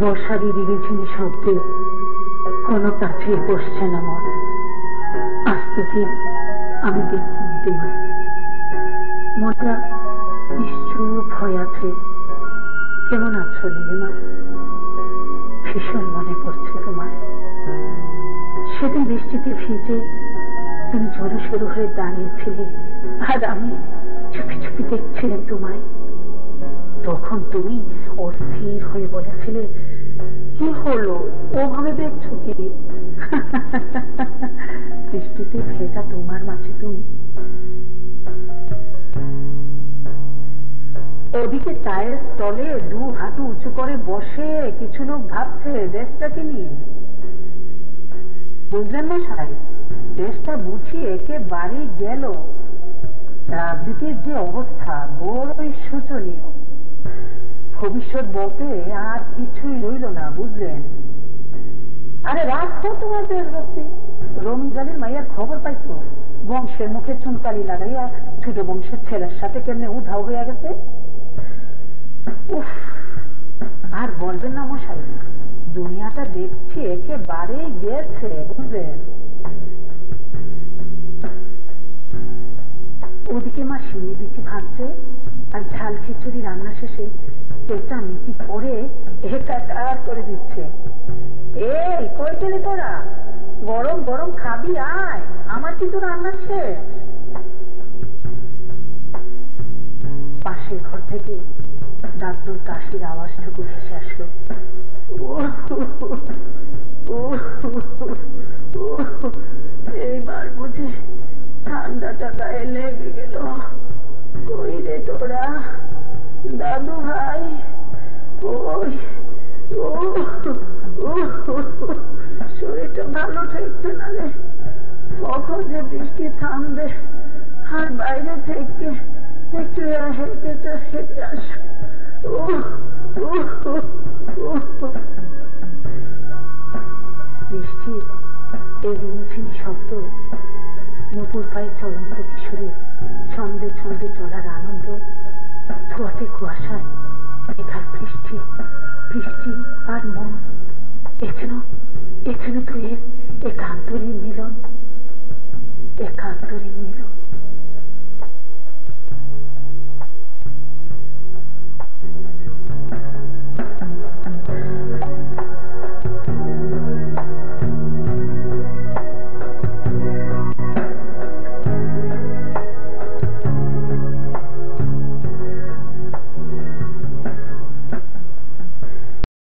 বর্ষারি রিঝিনি শব্দে কোনো কাছেই বসছে না মন। আজ দুদিন আমি দেখি তোমায়, মনটা নিশ্চুপ হয়ে আছে। কেমন আছো নীলিমা? ভীষণ মনে পড়ছে তোমায়। সেদিন বৃষ্টিতে ভিজে তুমি ঝড়ো সরু হয়ে দাঁড়িয়েছিলে, আর আমি চুপি চুপি দেখছিলাম তোমায়। তখন তুমি অস্থির হয়ে বলেছিলে, কি হলো ওভাবে দেখছো কি? বৃষ্টিতে ভেজা তোমার মাঝে তুমি। ওদিকে চায়ের স্টলে দু হাঁটু উঁচু করে বসে কিছু লোক ভাবছে দেশটাকে নিয়ে। বুঝলেন না সাহেব, দেশটা বুঝি একেবারে গেল। রাজনীতির যে অবস্থা বড়ই শোচনীয়। ভবিষ্যৎ বলতে আর কিছুই রইল না, বুঝলেন? আরে রাখো তোমার দেশভক্তি। রমিজালির মাইয়ার খবর পাইছো? বংশের মুখে চুনকালি লাগাইয়া ছোট বংশের ছেলের সাথে কেমনে উধাও হইয়া গেছে। উফ, আর বলবেন না মশাই, দুনিয়াটা দেখছি একেবারেই গেছে, বুঝলেন? ওদিকে মা শিঙি বিচি ভাজছে, আর ঝাল খিচুড়ি রান্না শেষে পেটা মিটি করে একাকার করে দিচ্ছে। এই কই গেলি তোরা? গরম গরম খাবি আয়, আমার কিন্তু রান্না শেষ। পাশের ঘর থেকে দাদুর কাশির আওয়াজটুকু ভেসে আসলো। এইবার বুঝি ঠান্ডাটা গায়ে লেগে গেল। কই রে তোরা দাদু ভাই? ওই শরীরটা ভালো ঠেকছে না রে। কখন যে বৃষ্টি থামবে, আর বাইরে থেকে একটু হেঁটে আস। বৃষ্টির এই রিমঝিম শব্দ, নূপুর পায়ে চলন্ত কিশোরের ছন্দে ছন্দে চলার আনন্দ, ছোঁয়াটে কুয়াশায় মেঘার বৃষ্টি, বৃষ্টি আর মন, এখানে তো একান্তরীণ মিলন, একান্তরীণ মিলন।